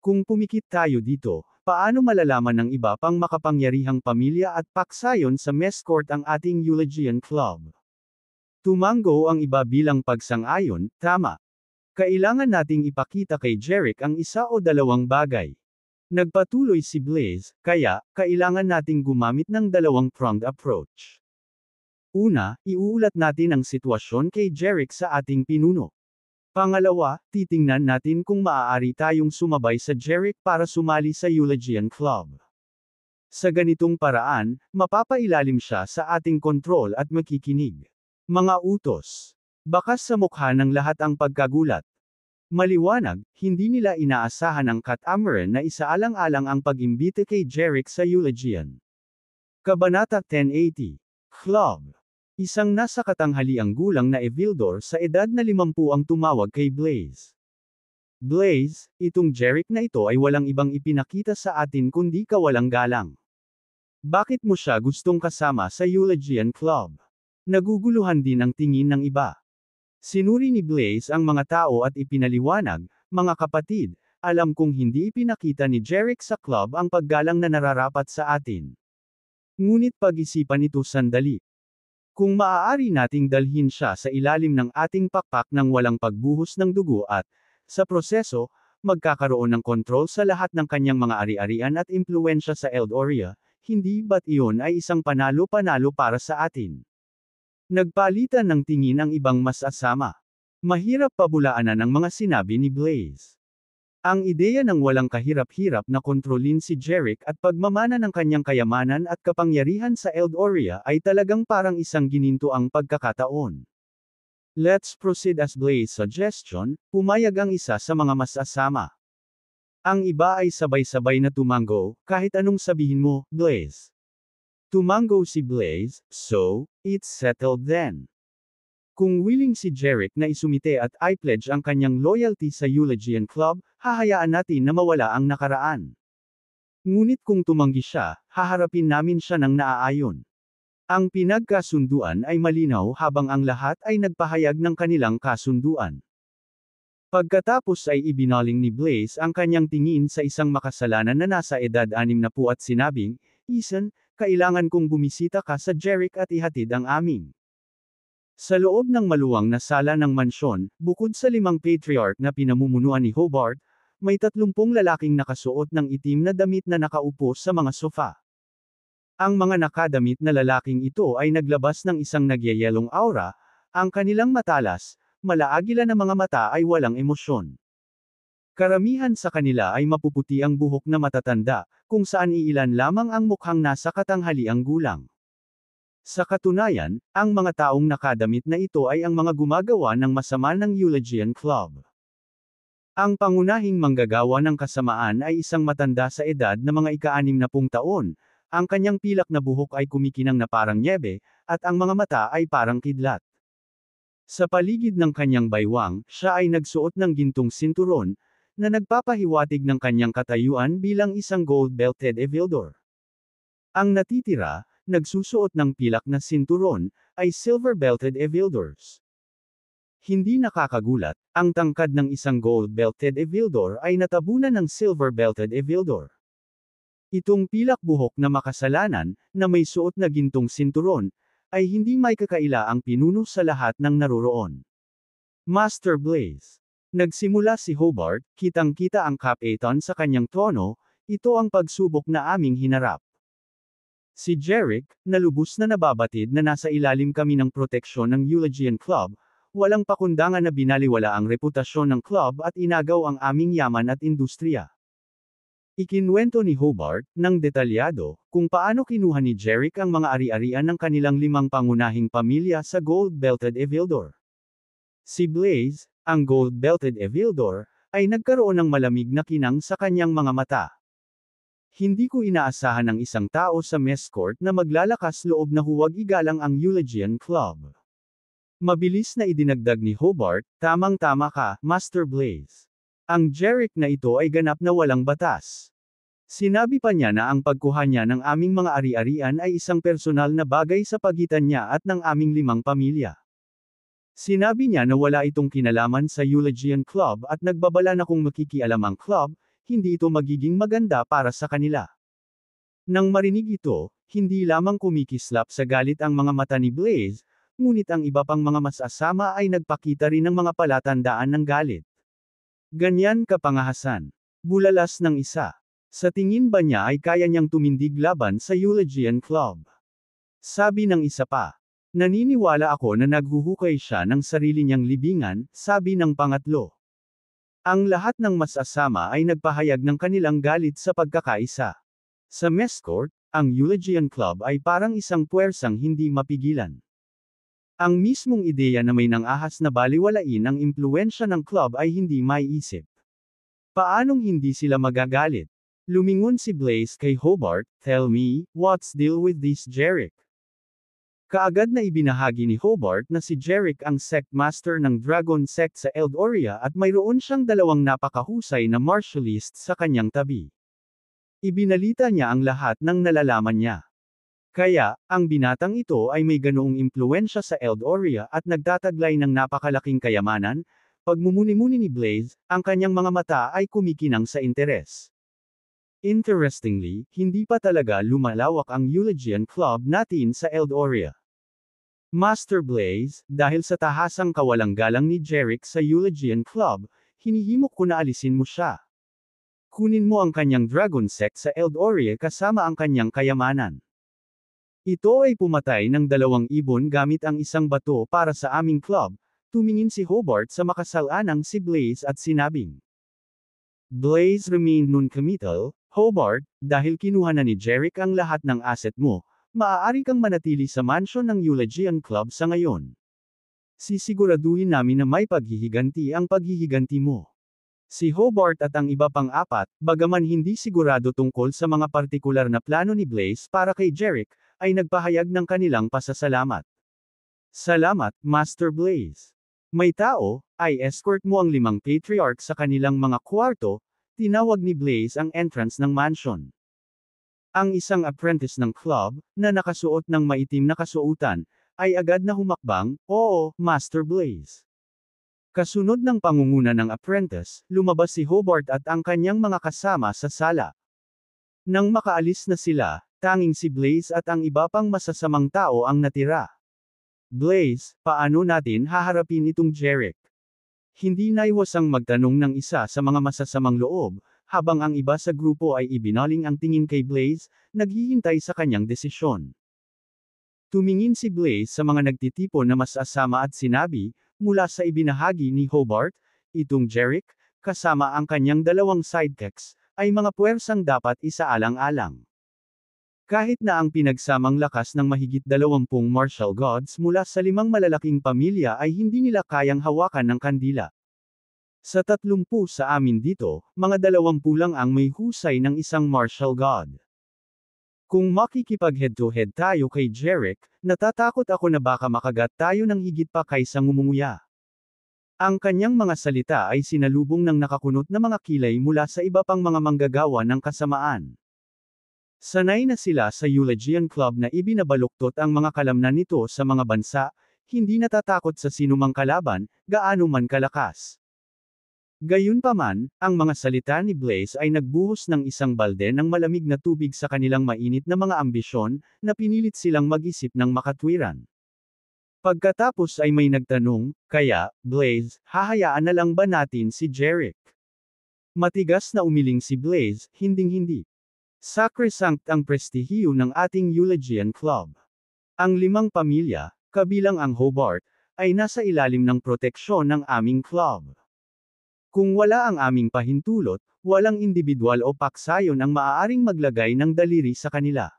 A: Kung pumikit tayo dito, paano malalaman ng iba pang makapangyarihang pamilya at paksayon sa Mescourt ang ating Eulogian Club? Tumango ang iba bilang pagsang-ayon, tama. Kailangan nating ipakita kay Jerick ang isa o dalawang bagay. Nagpatuloy si Blaze, kaya, kailangan nating gumamit ng dalawang-pronged approach. Una, iuulat natin ang sitwasyon kay Jerick sa ating pinuno. Pangalawa, titingnan natin kung maaari tayong sumabay sa Jerick para sumali sa Eulogian Club. Sa ganitong paraan, mapapailalim siya sa ating kontrol at makikinig. Mga utos. Bakas sa mukha ng lahat ang pagkagulat. Maliwanag, hindi nila inaasahan ang Catamaran na isaalang-alang ang pag-imbita kay Jerick sa Eulogian. Kabanata 1080. Club. Isang nasa katanghaliang gulang na Evildor sa edad na 50 ang tumawag kay Blaze. Blaze, itong Jerick na ito ay walang ibang ipinakita sa atin kundi kawalang galang. Bakit mo siya gustong kasama sa Eulogian Club? Naguguluhan din ang tingin ng iba. Sinuri ni Blaze ang mga tao at ipinaliwanag, mga kapatid, alam kong hindi ipinakita ni Jerick sa club ang paggalang na nararapat sa atin. Ngunit pag-isipan ito sandali. Kung maaari nating dalhin siya sa ilalim ng ating pakpak ng walang pagbuhos ng dugo at, sa proseso, magkakaroon ng kontrol sa lahat ng kanyang mga ari-arian at impluensya sa Eldoria, hindi ba't iyon ay isang panalo-panalo para sa atin? Nagpalitan ng tingin ang ibang mas asama. Mahirap pabulaanan ang mga sinabi ni Blaze. Ang ideya ng walang kahirap-hirap na kontrolin si Jerick at pagmamana ng kanyang kayamanan at kapangyarihan sa Eldoria ay talagang parang isang ginintoang pagkakataon. Let's proceed as Blaze suggestion, pumayag ang isa sa mga mas asama. Ang iba ay sabay-sabay na tumango, kahit anong sabihin mo, Blaze. Tumango si Blaze, so, it's settled then. Kung willing si Jerick na isumite at i-pledge ang kanyang loyalty sa Eulogian Club, hahayaan natin na mawala ang nakaraan. Ngunit kung tumanggi siya, haharapin namin siya ng naaayon. Ang pinagkasunduan ay malinaw habang ang lahat ay nagpahayag ng kanilang kasunduan. Pagkatapos ay ibinaling ni Blaze ang kanyang tingin sa isang makasalanan na nasa edad 60 at sinabing, Ethan, kailangan kong bumisita ka sa Jerick at ihatid ang aming. Sa loob ng maluwang na sala ng mansyon, bukod sa 5 patriarch na pinamumunuan ni Hobart, may 30 lalaking nakasuot ng itim na damit na nakaupo sa mga sofa. Ang mga nakadamit na lalaking ito ay naglabas ng isang nagyayelong aura, ang kanilang matalas, malaagila na mga mata ay walang emosyon. Karamihan sa kanila ay mapuputi ang buhok na matatanda, kung saan iilan lamang ang mukhang nasa katanghaliang gulang. Sa katunayan, ang mga taong nakadamit na ito ay ang mga gumagawa ng masama ng Eulogian Club. Ang pangunahing manggagawa ng kasamaan ay isang matanda sa edad na mga ika-60 taon, ang kanyang pilak na buhok ay kumikinang na parang nyebe, at ang mga mata ay parang kidlat. Sa paligid ng kanyang baywang, siya ay nagsuot ng gintong sinturon, na nagpapahiwatig ng kanyang katayuan bilang isang gold-belted Evildor. Ang natitira, nagsusuot ng pilak na sinturon, ay silver-belted Evildors. Hindi nakakagulat, ang tangkad ng isang gold-belted Evildor ay natabunan ng silver-belted Evildor. Itong pilak buhok na makasalanan, na may suot na gintong sinturon, ay hindi may kakaila ang pinuno sa lahat ng naroroon. Master Blaze. Nagsimula si Hobart, kitang-kita ang Cap-A-Ton sa kanyang tono, ito ang pagsubok na aming hinarap. Si Jerick, na lubos na nababatid na nasa ilalim kami ng proteksyon ng Eulogian Club, walang pakundangan na binaliwala ang reputasyon ng club at inagaw ang aming yaman at industriya. Ikinwento ni Hobart, ng detalyado, kung paano kinuha ni Jerick ang mga ari-arian ng kanilang 5 pangunahing pamilya sa gold-belted Evildor. Si Blaze, ang gold-belted Evildor, ay nagkaroon ng malamig na kinang sa kanyang mga mata. Hindi ko inaasahan ng isang tao sa mess court na maglalakas loob na huwag igalang ang Eulogian Club. Mabilis na idinagdag ni Hobart, tamang-tama ka, Master Blaze. Ang Jerick na ito ay ganap na walang batas. Sinabi pa niya na ang pagkuha niya ng aming mga ari-arian ay isang personal na bagay sa pagitan niya at ng aming 5 pamilya. Sinabi niya na wala itong kinalaman sa Eulogian Club at nagbabala na kung makikialam ang club, hindi ito magiging maganda para sa kanila. Nang marinig ito, hindi lamang kumikislap sa galit ang mga mata ni Blaze, ngunit ang iba pang mga masasama ay nagpakita rin ng mga palatandaan ng galit. Ganyan kapangahasan. Bulalas ng isa. Sa tingin ba niya ay kaya niyang tumindig laban sa Eulogian Club? Sabi ng isa pa. Naniniwala ako na naghuhukay siya ng sarili niyang libingan, sabi ng pangatlo. Ang lahat ng masasama ay nagpahayag ng kanilang galit sa pagkakaisa. Sa mess court, ang Eulogian Club ay parang isang puwersang hindi mapigilan. Ang mismong ideya na may nang-ahas na baliwalain ang impluwensya ng club ay hindi maiisip. Paanong hindi sila magagalit? Lumingon si Blaze kay Hobart, tell me, what's deal with this Jerick? Kaagad na ibinahagi ni Hobart na si Jerick ang sect master ng Dragon Sect sa Eldoria at mayroon siyang 2 napakahusay na martialists sa kanyang tabi. Ibinalita niya ang lahat ng nalalaman niya. Kaya, ang binatang ito ay may ganoong impluwensya sa Eldoria at nagtataglay ng napakalaking kayamanan, pagmumuni-muni ni Blaze, ang kanyang mga mata ay kumikinang sa interes. Interestingly, hindi pa talaga lumalawak ang Eulogian Club natin sa Eldoria. Master Blaze, dahil sa tahasang kawalang galang ni Jerick sa Eulogian Club, hinihimok ko na alisin mo siya. Kunin mo ang kanyang Dragon Sect sa Eldoria kasama ang kanyang kayamanan. Ito ay pumatay ng 2 ibon gamit ang isang bato para sa aming club, tumingin si Hobart sa makasalanang si Blaze at sinabing. Blaze remained non-committal, Hobart, dahil kinuha na ni Jerick ang lahat ng asset mo, maaari kang manatili sa mansion ng Eulogian Club sa ngayon. Sisiguraduhin namin na may paghihiganti ang paghihiganti mo. Si Hobart at ang iba pang 4, bagaman hindi sigurado tungkol sa mga partikular na plano ni Blaze para kay Jerick, ay nagpahayag ng kanilang pasasalamat. Salamat, Master Blaze. May tao, ay escort mo ang 5 patriarch sa kanilang mga kwarto, tinawag ni Blaze ang entrance ng mansion. Ang isang apprentice ng club, na nakasuot ng maitim na kasuotan, ay agad na humakbang, oo, Master Blaze. Kasunod ng pangunguna ng apprentice, lumabas si Hobart at ang kanyang mga kasama sa sala. Nang makaalis na sila, tanging si Blaze at ang iba pang masasamang tao ang natira. Blaze, paano natin haharapin itong Jerick? Hindi naiwasang magtanong ng isa sa mga masasamang loob, habang ang iba sa grupo ay ibinaling ang tingin kay Blaze, naghihintay sa kanyang desisyon. Tumingin si Blaze sa mga nagtitipon na masasama at sinabi, mula sa ibinahagi ni Hobart, itong Jerick, kasama ang kanyang 2 sidekicks, ay mga puwersang dapat isaalang-alang. Kahit na ang pinagsamang lakas ng mahigit 20 martial gods mula sa 5 malalaking pamilya ay hindi nila kayang hawakan ng kandila. Sa 30 sa amin dito, mga 20 lang ang may husay ng isang martial god. Kung makikipag head-to-head tayo kay Jerick, natatakot ako na baka makagat tayo ng higit pa kaysa ngumunguya. Ang kanyang mga salita ay sinalubong ng nakakunot na mga kilay mula sa iba pang mga manggagawa ng kasamaan. Sanay na sila sa Eulogian Club na ibinabaluktot ang mga kalamnan nito sa mga bansa, hindi natatakot sa sinumang kalaban, gaano man kalakas. Gayunpaman, ang mga salita ni Blaze ay nagbuhos ng isang balde ng malamig na tubig sa kanilang mainit na mga ambisyon, na pinilit silang mag-isip ng makatwiran. Pagkatapos ay may nagtanong, kaya, Blaze, hahayaan na lang ba natin si Jerick? Matigas na umiling si Blaze, hinding-hindi. Sacrosanct ang prestihiyo ng ating Eulogian Club. Ang 5 pamilya, kabilang ang Hobart, ay nasa ilalim ng proteksyon ng aming club. Kung wala ang aming pahintulot, walang individual o paksayon ang maaaring maglagay ng daliri sa kanila.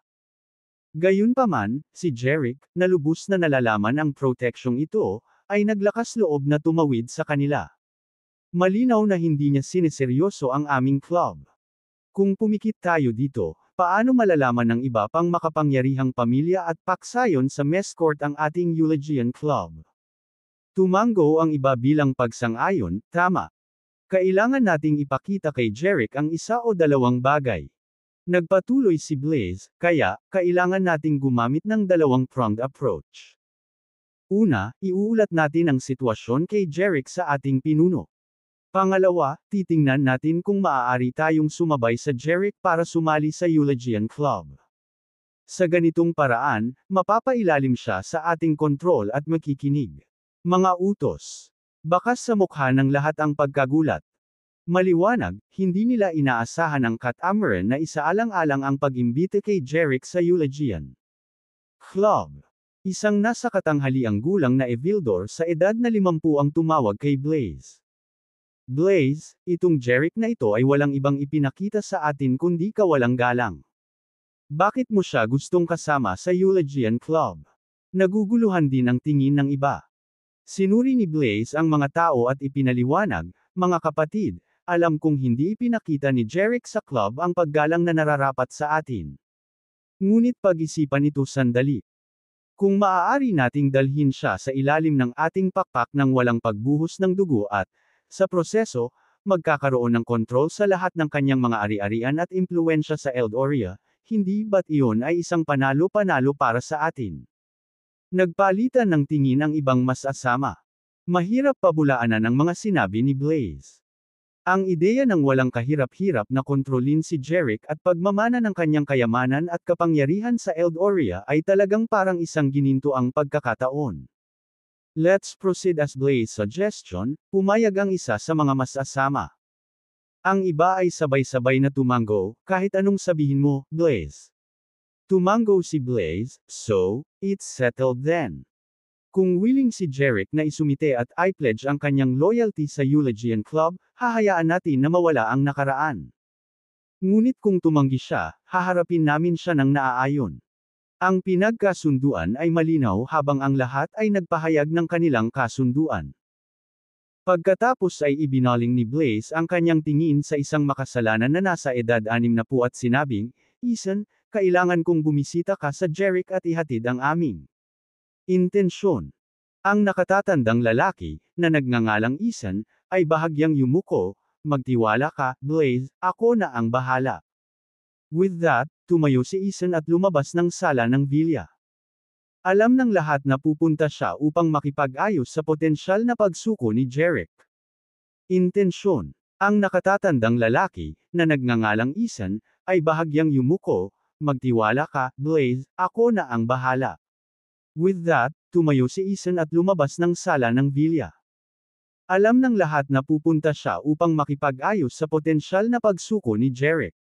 A: Gayunpaman, si Jerick, na lubos na nalalaman ang proteksyong ito, ay naglakas loob na tumawid sa kanila. Malinaw na hindi niya sineseryoso ang aming club. Kung pumikit tayo dito, paano malalaman ng iba pang makapangyarihang pamilya at paksayon sa mescourt ang ating Eulogian Club? Tumango ang iba bilang pagsang-ayon, tama. Kailangan nating ipakita kay Jerick ang isa o dalawang bagay. Nagpatuloy si Blaze, kaya, kailangan nating gumamit ng dalawang-pronged approach. Una, iuulat natin ang sitwasyon kay Jerick sa ating pinuno. Pangalawa, titingnan natin kung maaari tayong sumabay sa Jerick para sumali sa Eulogian Club. Sa ganitong paraan, mapapailalim siya sa ating kontrol at makikinig. Mga utos. Bakas sa mukha ng lahat ang pagkagulat. Maliwanag, hindi nila inaasahan ng Catamaran na isaalang-alang ang pag-imbita kay Jerick sa Eulogian Club. Isang nasa katanghaliang gulang na Evildor sa edad na 50 ang tumawag kay Blaze. Blaze, itong Jerick na ito ay walang ibang ipinakita sa atin kundi kawalang galang. Bakit mo siya gustong kasama sa Eulogian Club? Naguguluhan din ang tingin ng iba. Sinuri ni Blaze ang mga tao at ipinaliwanag, mga kapatid, alam kong hindi ipinakita ni Jerick sa club ang paggalang na nararapat sa atin. Ngunit pag-isipan ito sandali. Kung maaari nating dalhin siya sa ilalim ng ating pakpak ng walang pagbuhos ng dugo at, sa proseso, magkakaroon ng kontrol sa lahat ng kanyang mga ari-arian at impluensya sa Eldoria, hindi ba't iyon ay isang panalo-panalo para sa atin? Nagpalitan ng tingin ang ibang mas-asama. Mahirap pabulaanan ang mga sinabi ni Blaze. Ang ideya ng walang kahirap-hirap na kontrolin si Jerick at pagmamana ng kanyang kayamanan at kapangyarihan sa Eldoria ay talagang parang isang ginintoang pagkakataon. Let's proceed as Blaze suggestion, pumayag ang isa sa mga mas-asama. Ang iba ay sabay-sabay na tumango, kahit anong sabihin mo, Blaze. Tumango si Blaze, so, it's settled then. Kung willing si Jerick na isumite at i-pledge ang kanyang loyalty sa Eulogian Club, hahayaan natin na mawala ang nakaraan. Ngunit kung tumanggi siya, haharapin namin siya ng naaayon. Ang pinagkasunduan ay malinaw habang ang lahat ay nagpahayag ng kanilang kasunduan. Pagkatapos ay ibinaling ni Blaze ang kanyang tingin sa isang makasalanan na nasa edad 60 at sinabing, Ethan, kailangan kong bumisita ka sa Jerick at ihatid ang aming intensyon. Ang nakatatandang lalaki, na nagngangalang Ethan, ay bahagyang yumuko, magtiwala ka, Blaze, ako na ang bahala. With that, tumayo si Ethan at lumabas ng sala ng villa. Alam ng lahat na pupunta siya upang makipag-ayos sa potensyal na pagsuko ni Jerick. Intensyon. Ang nakatatandang lalaki, na nagngangalang Ethan, ay bahagyang yumuko, magtiwala ka, Blaze, ako na ang bahala. With that, tumayo si Ethan at lumabas ng sala ng villa. Alam ng lahat na pupunta siya upang makipag-ayos sa potensyal na pagsuko ni Jerick.